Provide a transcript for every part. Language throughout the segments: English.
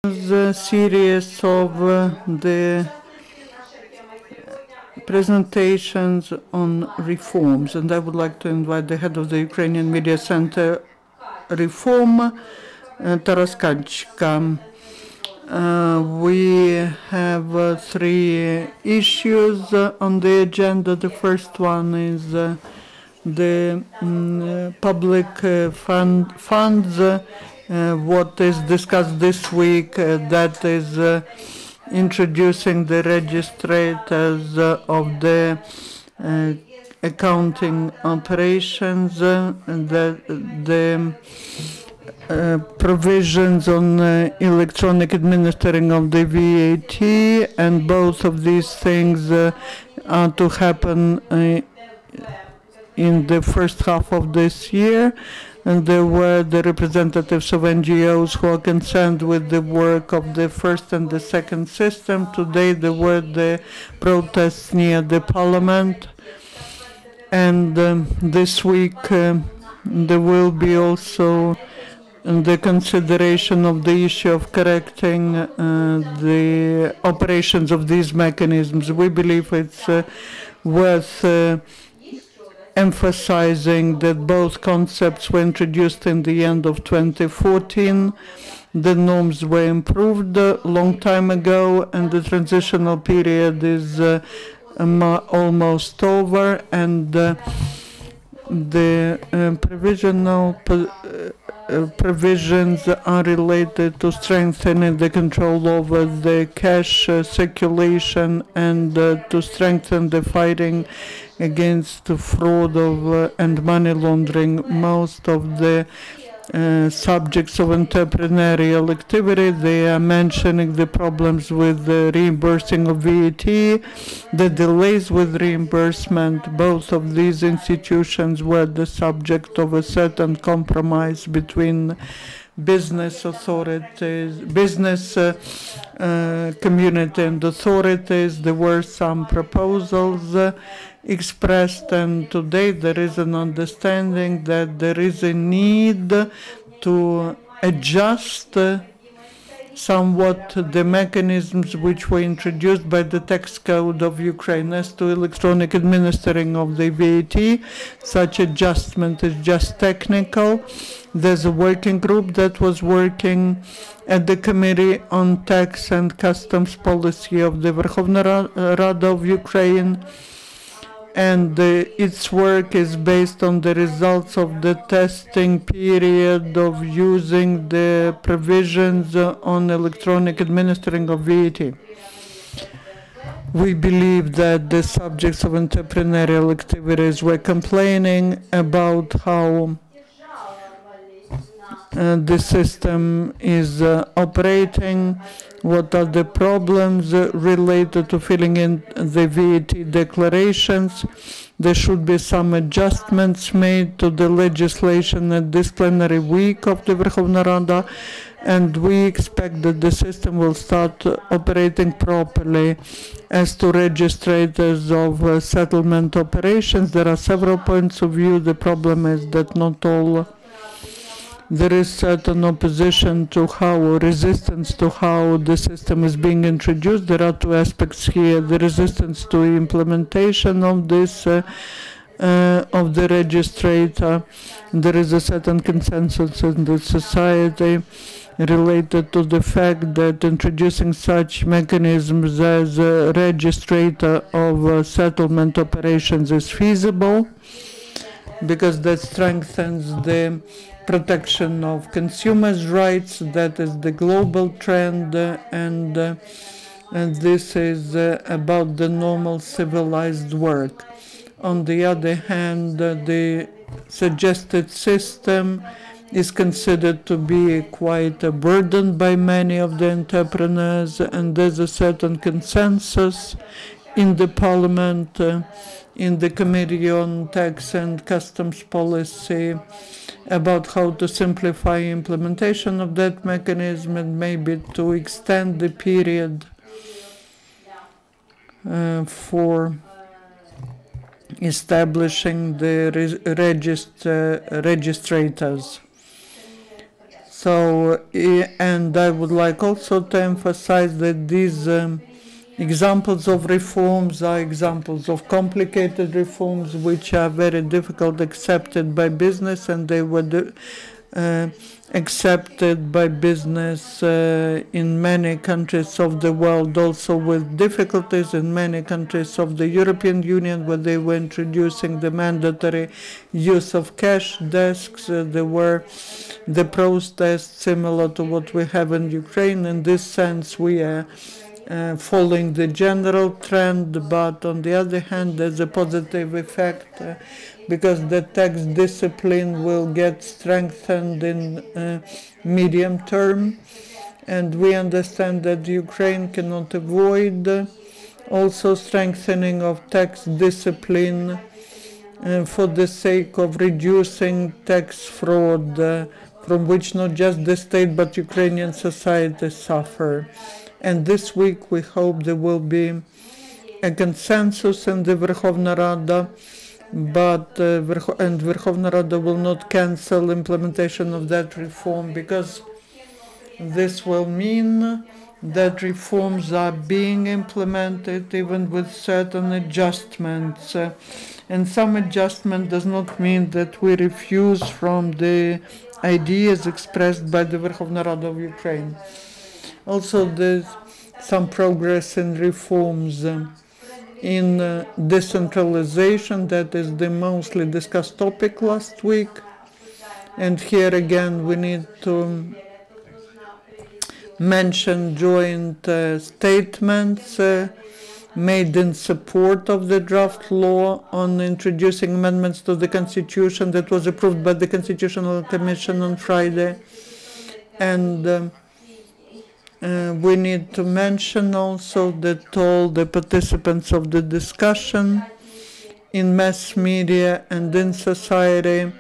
The series of the presentations on reforms, and I would like to invite the head of the Ukrainian Media Center Reform, Taras Kachka. We have three issues on the agenda. The first one is the public funds, what is discussed this week, that is introducing the registrators of the accounting operations, the provisions on electronic administering of the VAT, and both of these things are to happen in the first half of this year. And there were the representatives of NGOs who are concerned with the work of the first and the second system. Today there were the protests near the parliament, and this week there will be also the consideration of the issue of correcting the operations of these mechanisms. We believe it's worth emphasizing that both concepts were introduced in the end of 2014. The norms were improved a long time ago, and the transitional period is almost over, and the provisional provisions are related to strengthening the control over the cash circulation and to strengthen the fighting against the fraud and money laundering. Most of the subjects of entrepreneurial activity, they are mentioning the problems with the reimbursing of VAT, the delays with reimbursement. Both of these institutions were the subject of a certain compromise between business authorities, business community and authorities. There were some proposals expressed, and today there is an understanding that there is a need to adjust somewhat the mechanisms which were introduced by the tax code of Ukraine as to electronic administering of the VAT. Such adjustment is just technical. There's a working group that was working at the Committee on Tax and Customs Policy of the Verkhovna Rada of Ukraine, and its work is based on the results of the testing period of using the provisions on electronic administering of VAT. We believe that the subjects of entrepreneurial activities were complaining about how the system is operating, what are the problems related to filling in the VAT declarations. There should be some adjustments made to the legislation at this plenary week of the Verkhovna Rada, and we expect that the system will start operating properly. As to registrators of settlement operations, there are several points of view. The problem is that not all. There is certain opposition to how, or resistance to how the system is being introduced. There are two aspects here: the resistance to implementation of this, of the registrator. There is a certain consensus in the society related to the fact that introducing such mechanisms as a registrator of settlement operations is feasible, because that strengthens the protection of consumers' rights. That is the global trend, and this is about the normal civilized work. On the other hand, the suggested system is considered to be quite a burden by many of the entrepreneurs, and there's a certain consensus in the parliament, in the Committee on Tax and Customs Policy, about how to simplify implementation of that mechanism and maybe to extend the period for establishing the registrators. So, and I would like also to emphasize that these examples of reforms are examples of complicated reforms which are very difficult accepted by business, and they were accepted by business in many countries of the world, also with difficulties in many countries of the European Union, where they were introducing the mandatory use of cash desks. There were the protests similar to what we have in Ukraine. In this sense, we are following the general trend, but on the other hand, there's a positive effect because the tax discipline will get strengthened in medium term, and we understand that Ukraine cannot avoid also strengthening of tax discipline for the sake of reducing tax fraud, from which not just the state but Ukrainian society suffer. And this week we hope there will be a consensus in the Verkhovna Rada, but Verkhovna Rada will not cancel implementation of that reform, because this will mean that reforms are being implemented even with certain adjustments. And some adjustment does not mean that we refuse from the ideas expressed by the Verkhovna Rada of Ukraine. Also, there's some progress in reforms in decentralization. That is the mostly discussed topic last week. And here again, we need to mention joint statements made in support of the draft law on introducing amendments to the Constitution that was approved by the Constitutional Commission on Friday. And we need to mention also that all the participants of the discussion in mass media and in society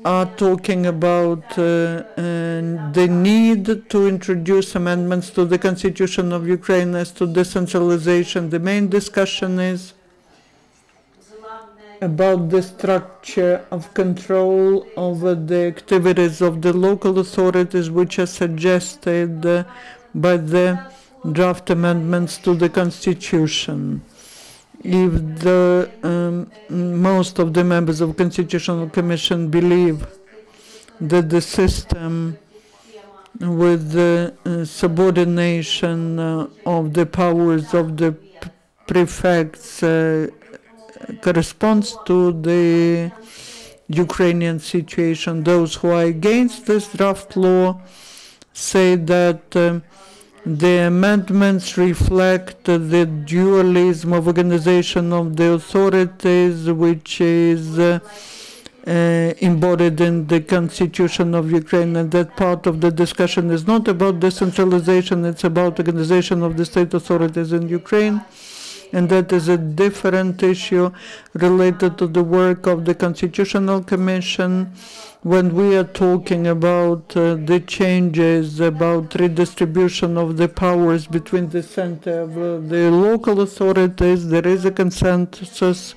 are talking about the need to introduce amendments to the Constitution of Ukraine as to decentralization. The main discussion is about the structure of control over the activities of the local authorities, which are suggested by the draft amendments to the Constitution. If the most of the members of Constitutional Commission believe that the system with the subordination of the powers of the prefects corresponds to the Ukrainian situation, those who are against this draft law say that the amendments reflect the dualism of organization of the authorities, which is embodied in the Constitution of Ukraine, and that part of the discussion is not about decentralization, it's about organization of the state authorities in Ukraine. And that is a different issue related to the work of the Constitutional Commission. When we are talking about the changes about redistribution of the powers between the center of the local authorities, there is a consensus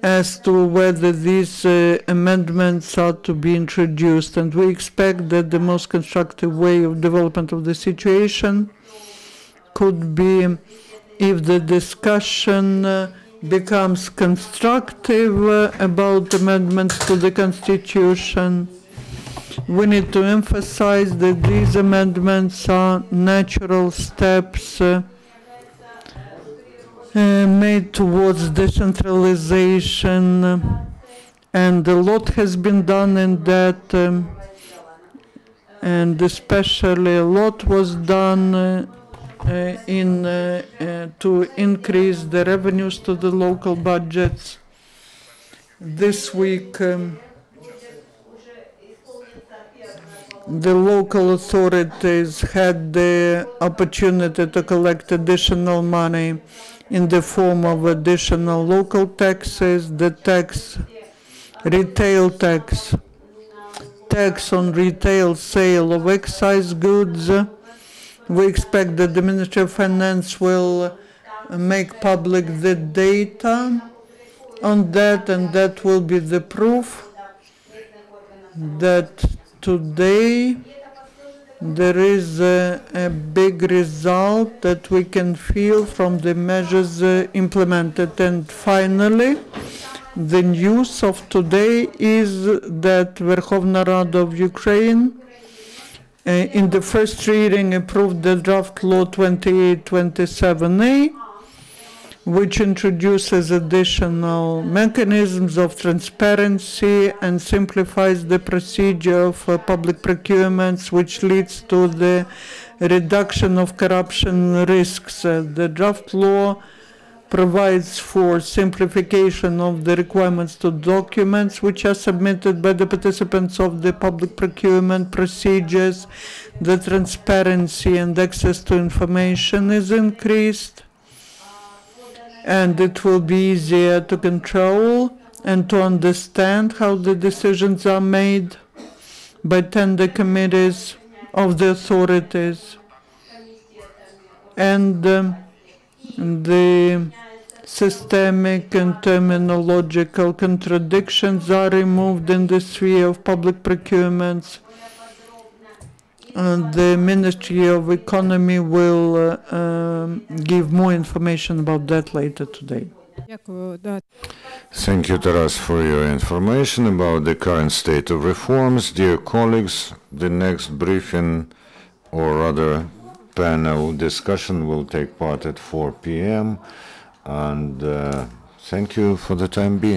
as to whether these amendments are to be introduced. And we expect that the most constructive way of development of the situation could be if the discussion becomes constructive about amendments to the Constitution. We need to emphasize that these amendments are natural steps made towards decentralization, and a lot has been done in that, and especially a lot was done to increase the revenues to the local budgets. This week, the local authorities had the opportunity to collect additional money in the form of additional local taxes, the tax, retail tax, tax on retail sale of excise goods. We expect that the Ministry of Finance will make public the data on that, and that will be the proof that today there is a big result that we can feel from the measures implemented. And finally, the news of today is that Verkhovna Rada of Ukraine in the first reading approved the draft law 2827A, which introduces additional mechanisms of transparency and simplifies the procedure of public procurements, which leads to the reduction of corruption risks. The draft law provides for simplification of the requirements to documents which are submitted by the participants of the public procurement procedures. The transparency and access to information is increased, and it will be easier to control and to understand how the decisions are made by tender committees of the authorities. And the systemic and terminological contradictions are removed in the sphere of public procurements. The Ministry of Economy will give more information about that later today. Thank you, Taras, for your information about the current state of reforms. Dear colleagues, the next briefing, or rather panel discussion, will take part at 4 p.m. And thank you for the time being.